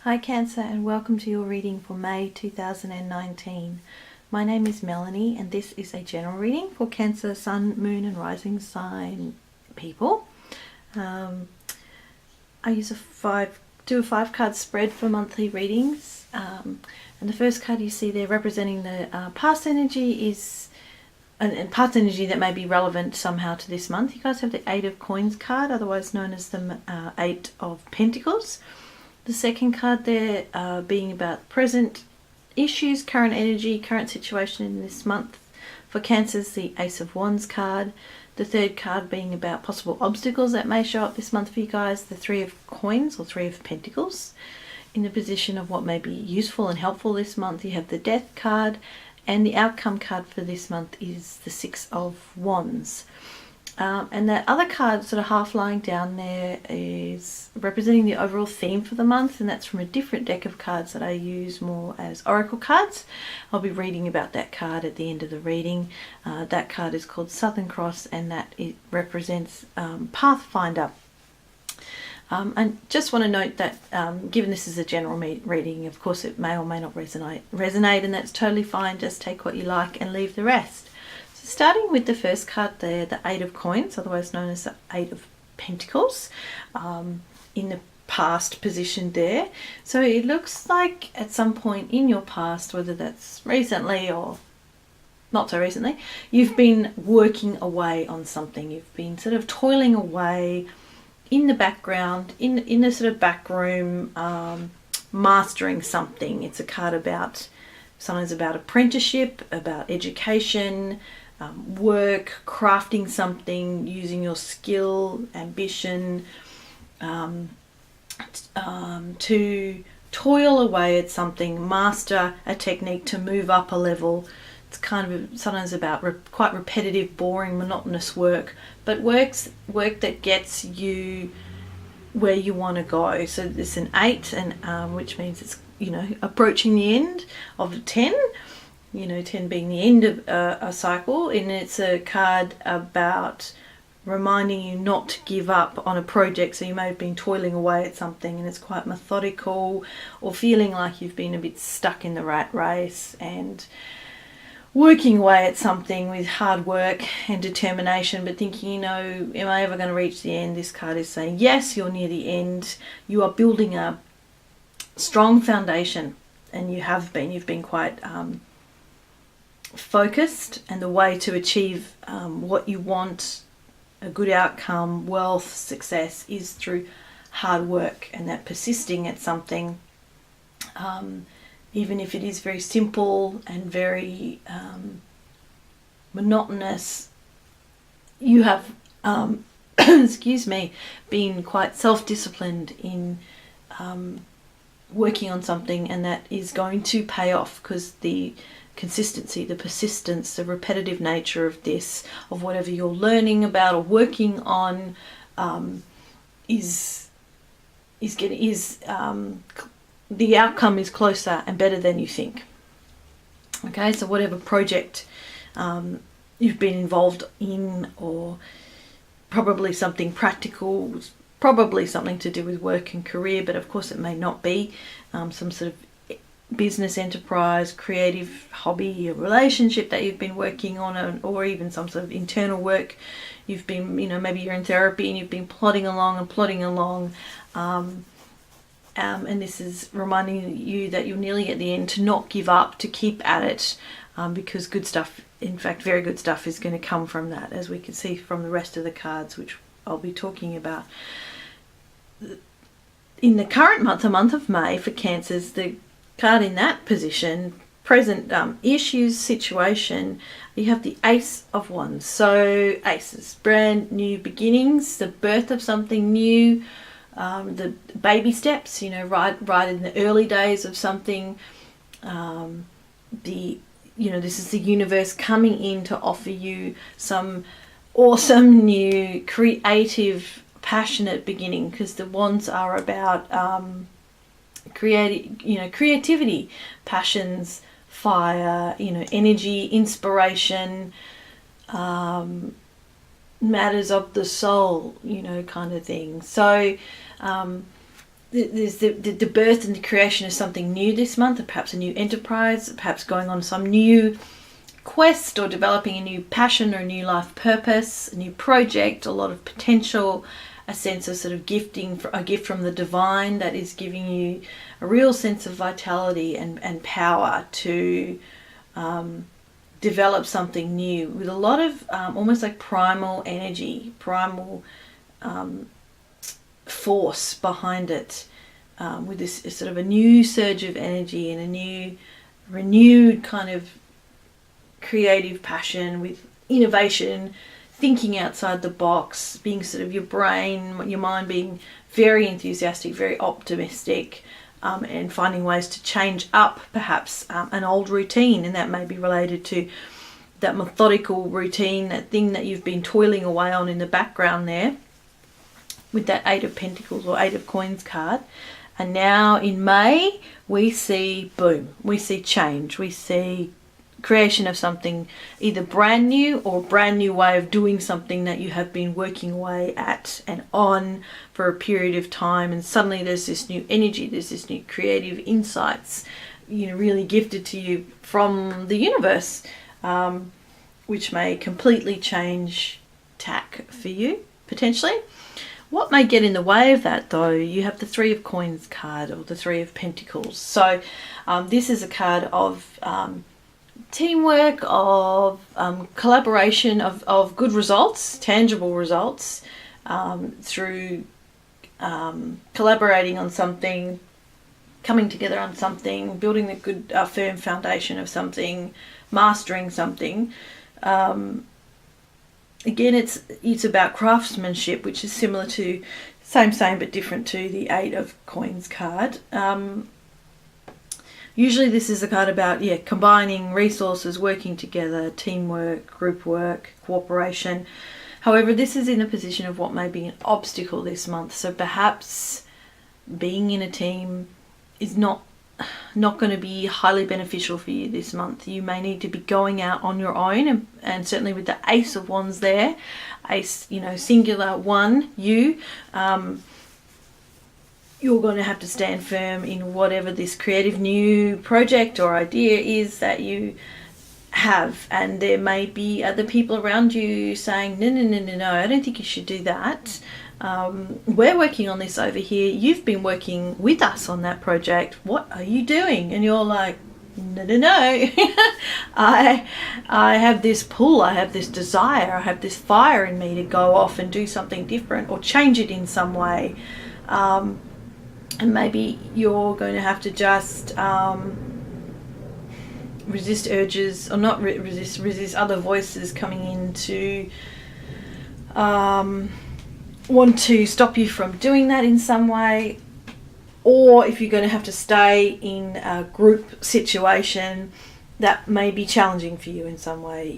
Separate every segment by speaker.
Speaker 1: Hi Cancer, and welcome to your reading for May 2019. My name is Melanie and this is a general reading for Cancer, Sun, Moon and Rising sign people. I do a 5-card spread for monthly readings, and the first card you see there representing the past energy is and past energy that may be relevant somehow to this month. You guys have the 8 of Coins card, otherwise known as the 8 of Pentacles. The second card there being about present issues, current energy, current situation in this month. For Cancers, the Ace of Wands card. The third card being about possible obstacles that may show up this month for you guys. The 3 of Coins or 3 of Pentacles. In the position of what may be useful and helpful this month, you have the Death card. And the outcome card for this month is the 6 of Wands. And that other card sort of half lying down there is representing the overall theme for the month, and that's from a different deck of cards that I use more as oracle cards. I'll be reading about that card at the end of the reading. That card is called Southern Cross, and that it represents Pathfinder. And just want to note that given this is a general reading, of course it may or may not resonate, and that's totally fine. Just take what you like and leave the rest. Starting with the first card there, the 8 of Coins, otherwise known as the 8 of Pentacles, in the past position there. So it looks like at some point in your past, whether that's recently or not so recently, you've been working away on something. You've been sort of toiling away in the background, in the sort of back room, mastering something. It's a card about, sometimes about apprenticeship, about education, work, crafting something, using your skill, ambition, to toil away at something, master a technique to move up a level. It's kind of sometimes about quite repetitive, boring, monotonous work, but work that gets you where you want to go. So there's an 8, and which means it's, you know, approaching the end of 10. You know, 10 being the end of a cycle, and it's a card about reminding you not to give up on a project. So you may have been toiling away at something and it's quite methodical, or feeling like you've been a bit stuck in the rat race and working away at something with hard work and determination, but thinking, you know, am I ever going to reach the end? This card is saying, yes, you're near the end. You are building a strong foundation, and you've been quite focused, and the way to achieve what you want, a good outcome, wealth, success, is through hard work, and that persisting at something, even if it is very simple and very monotonous. You have excuse me, been quite self-disciplined in working on something, and that is going to pay off, because the consistency, the persistence, the repetitive nature of this, of whatever you're learning about or working on, the outcome is closer and better than you think. Okay, so whatever project you've been involved in, or probably something practical, probably something to do with work and career, but of course it may not be, some sort of business enterprise, creative hobby, a relationship that you've been working on, or even some sort of internal work. You've been, you know, maybe you're in therapy and you've been plodding along, and this is reminding you that you're nearly at the end, to not give up, to keep at it, because good stuff, in fact very good stuff, is going to come from that, as we can see from the rest of the cards, which I'll be talking about. In the current month, the month of May, for Cancers, the card in that position, present issues, situation, you have the Ace of Wands. So aces, brand new beginnings, the birth of something new, the baby steps, you know, right in the early days of something. This is the universe coming in to offer you some awesome new creative, passionate beginning, because the wands are about creativity, passions, fire, energy, inspiration, matters of the soul, kind of thing. So there's the birth and the creation of something new this month, perhaps a new enterprise, perhaps going on some new quest or developing a new passion or a new life purpose, a new project, a lot of potential, a sense of sort of gifting, a gift from the divine that is giving you a real sense of vitality and power to develop something new with a lot of almost like primal energy, primal force behind it, with this sort of a new surge of energy and a new renewed kind of creative passion with innovation, thinking outside the box, being sort of your brain, your mind being very enthusiastic, very optimistic, and finding ways to change up perhaps an old routine, and that may be related to that methodical routine, that thing that you've been toiling away on in the background there with that Eight of Pentacles or Eight of Coins card. And now in May we see, boom, we see change, we see creation of something either brand new or a brand new way of doing something that you have been working away at and on for a period of time, and suddenly there's this new energy, there's this new creative insights, really gifted to you from the universe, which may completely change tack for you potentially. What may get in the way of that, though? You have the Three of Coins card, or the Three of Pentacles. So this is a card of teamwork, of collaboration, of good results, tangible results, through collaborating on something, coming together on something, building a good firm foundation of something, mastering something. Again, it's about craftsmanship, which is similar to, same but different to the Eight of Coins card. Usually this is a card about, combining resources, working together, teamwork, group work, cooperation. However, this is in a position of what may be an obstacle this month. So perhaps being in a team is not going to be highly beneficial for you this month. You may need to be going out on your own, and certainly with the Ace of Wands there, Ace, singular one, you're going to have to stand firm in whatever this creative new project or idea is that you have. And there may be other people around you saying, no, I don't think you should do that. We're working on this over here. You've been working with us on that project. What are you doing? And you're like, no. I have this pull, I have this desire, I have this fire in me to go off and do something different or change it in some way. And maybe you're going to have to just resist urges, or not resist other voices coming in to want to stop you from doing that in some way. Or if you're going to have to stay in a group situation, that may be challenging for you in some way.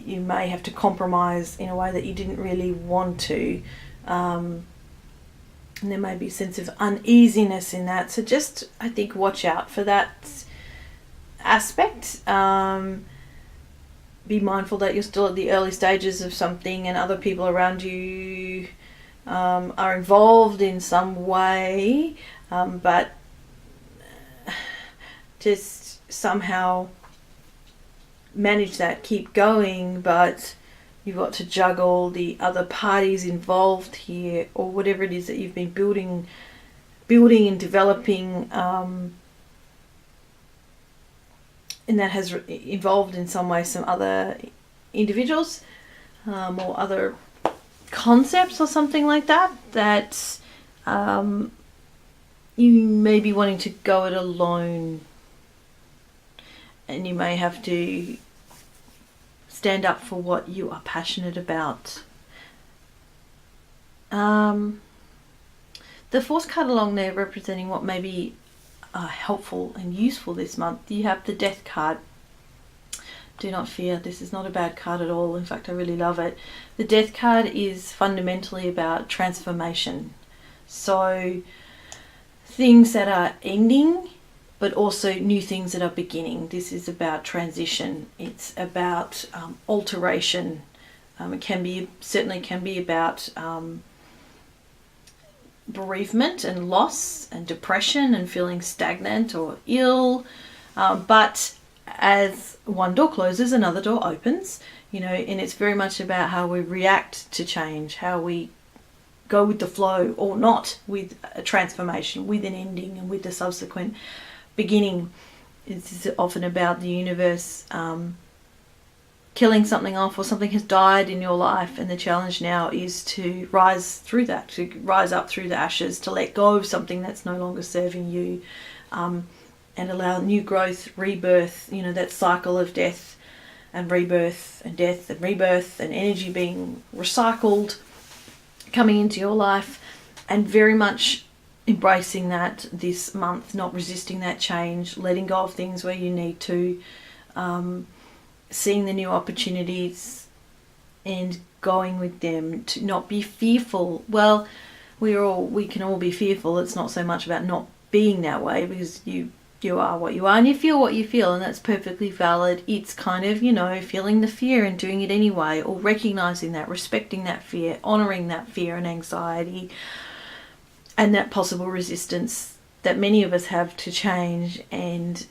Speaker 1: You may have to compromise in a way that you didn't really want to. And there may be a sense of uneasiness in that. So just, I think, watch out for that aspect. Be mindful that you're still at the early stages of something, and other people around you are involved in some way, but just somehow manage that, keep going, but you've got to juggle the other parties involved here, or whatever it is that you've been building and developing, and that has involved in some way some other individuals, or other concepts or something like that you may be wanting to go it alone, and you may have to stand up for what you are passionate about. The fourth card along there representing what may be helpful and useful this month, you have the Death card. Do not fear, this is not a bad card at all. In fact, I really love it. The Death card is fundamentally about transformation. So things that are ending, but also new things that are beginning. This is about transition. It's about alteration. It certainly can be about bereavement and loss and depression and feeling stagnant or ill. But as one door closes, another door opens, and it's very much about how we react to change, how we go with the flow or not with a transformation, with an ending and with the subsequent beginning. It's often about the universe killing something off, or something has died in your life, and the challenge now is to rise through that, to rise up through the ashes, to let go of something that's no longer serving you, and allow new growth, rebirth, that cycle of death and rebirth and death and rebirth and energy being recycled, coming into your life, and very much embracing that this month, not resisting that change, letting go of things where you need to, seeing the new opportunities and going with them, to not be fearful. Well, we can all be fearful. It's not so much about not being that way, because you are what you are and you feel what you feel, and that's perfectly valid. It's kind of, feeling the fear and doing it anyway, or recognizing that, respecting that fear, honoring that fear and anxiety and that possible resistance that many of us have to change, and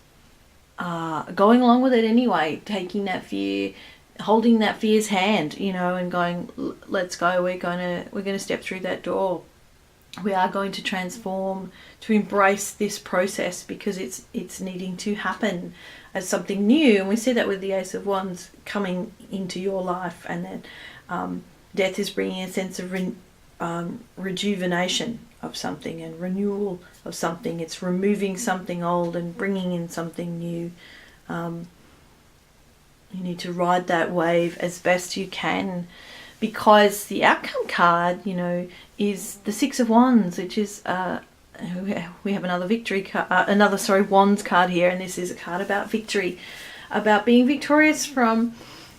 Speaker 1: going along with it anyway, taking that fear, holding that fear's hand, and going, let's go, we're going to step through that door. We are going to transform, to embrace this process, because it's needing to happen as something new. And we see that with the Ace of Wands coming into your life, and then death is bringing a sense of rejuvenation of something and renewal of something. It's removing something old and bringing in something new. You need to ride that wave as best you can, because the outcome card, is the Six of Wands, which is we have another victory card, Wands card here, and this is a card about victory, about being victorious from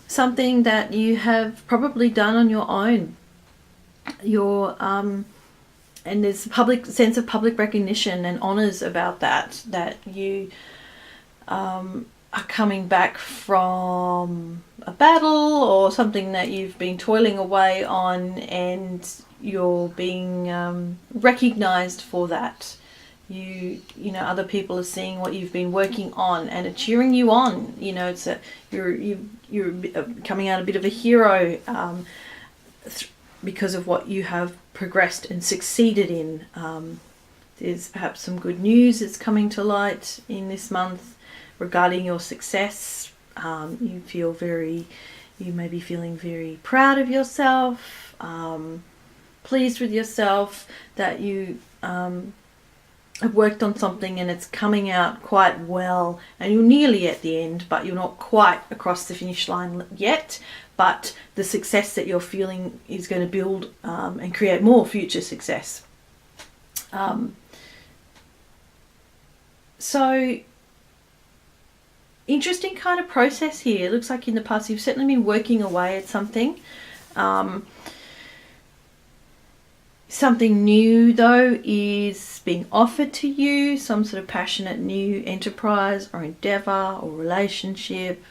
Speaker 1: something that you have probably done on your own. And there's a sense of public recognition and honours about that you are coming back from a battle or something that you've been toiling away on, and you're being recognised for that. Other people are seeing what you've been working on and are cheering you on. It's you're coming out a bit of a hero because of what you have progressed and succeeded in. There's perhaps some good news that's coming to light in this month regarding your success. You may be feeling very proud of yourself, pleased with yourself, that you have worked on something and it's coming out quite well, and you're nearly at the end, but you're not quite across the finish line yet. But the success that you're feeling is going to build and create more future success. So interesting kind of process here. It looks like in the past you've certainly been working away at something. Something new, though, is being offered to you, some sort of passionate new enterprise or endeavour or relationship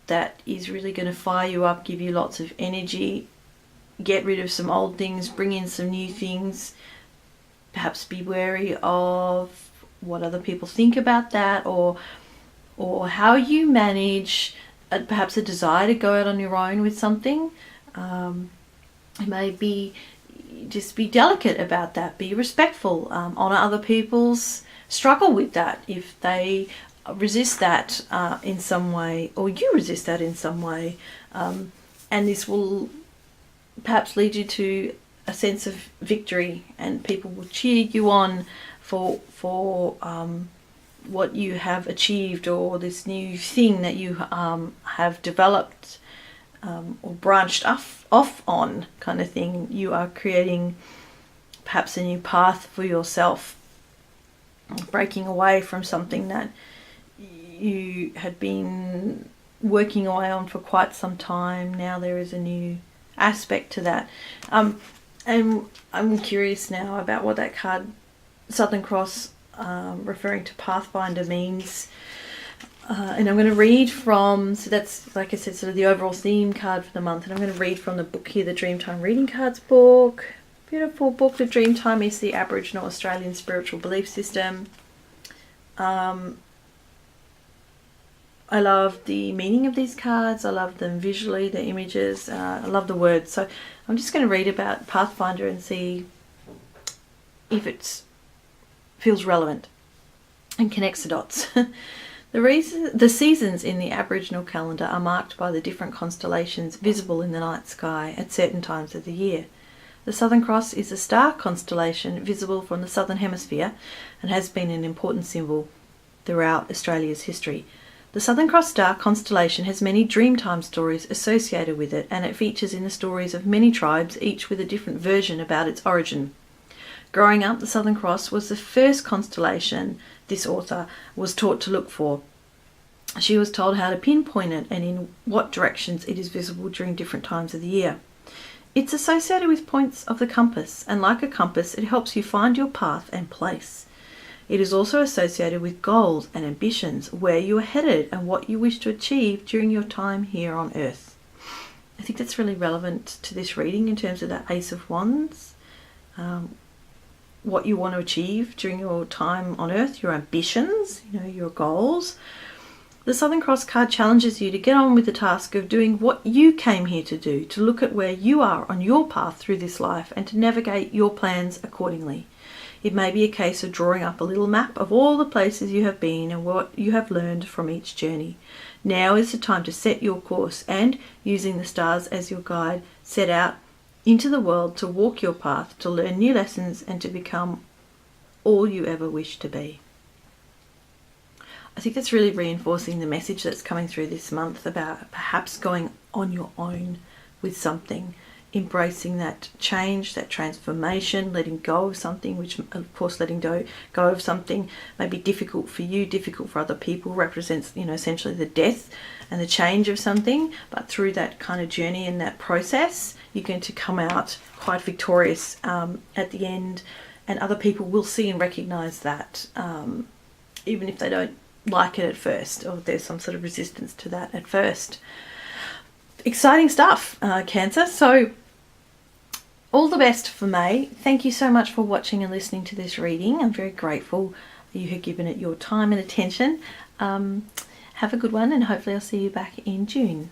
Speaker 1: that is really going to fire you up, give you lots of energy, get rid of some old things, bring in some new things. Perhaps be wary of what other people think about that, or how you manage perhaps a desire to go out on your own with something. Maybe just be delicate about that, be respectful, honour other people's struggle with that if they resist that in some way, or you resist that in some way, and this will perhaps lead you to a sense of victory, and people will cheer you on for what you have achieved, or this new thing that you have developed or branched off on, kind of thing. You are creating perhaps a new path for yourself, breaking away from something that you had been working away on for quite some time. Now there is a new aspect to that. And I'm curious now about what that card, Southern Cross, referring to Pathfinder, means. And I'm going to read from, so that's, like I said, sort of the overall theme card for the month. And I'm going to read from the book here, the Dreamtime Reading Cards book, Beautiful book. The Dreamtime is the Aboriginal Australian spiritual belief system. I love the meaning of these cards. I love them visually, the images. I love the words. So I'm just going to read about Pathfinder and see if it feels relevant and connects the dots. The seasons in the Aboriginal calendar are marked by the different constellations visible in the night sky at certain times of the year. The Southern Cross is a star constellation visible from the Southern Hemisphere and has been an important symbol throughout Australia's history. The Southern Cross star constellation has many Dreamtime stories associated with it, and it features in the stories of many tribes, each with a different version about its origin. Growing up, the Southern Cross was the first constellation this author was taught to look for. She was told how to pinpoint it and in what directions it is visible during different times of the year. It's associated with points of the compass, and like a compass, it helps you find your path and place. It is also associated with goals and ambitions, where you are headed and what you wish to achieve during your time here on Earth. I think that's really relevant to this reading in terms of that Ace of Wands. What you want to achieve during your time on Earth, your ambitions, your goals. The Southern Cross card challenges you to get on with the task of doing what you came here to do, to look at where you are on your path through this life and to navigate your plans accordingly. It may be a case of drawing up a little map of all the places you have been and what you have learned from each journey. Now is the time to set your course and, using the stars as your guide, set out into the world to walk your path, to learn new lessons and to become all you ever wish to be. I think that's really reinforcing the message that's coming through this month about perhaps going on your own with something, embracing that change, that transformation, letting go of something, which of course letting go of something may be difficult for you, difficult for other people, represents essentially the death and the change of something, but through that kind of journey and that process you're going to come out quite victorious at the end, and other people will see and recognize that, even if they don't like it at first, or there's some sort of resistance to that at first. Exciting stuff, Cancer. So all the best for May. Thank you so much for watching and listening to this reading. I'm very grateful that you have given it your time and attention. Have a good one, and hopefully I'll see you back in June.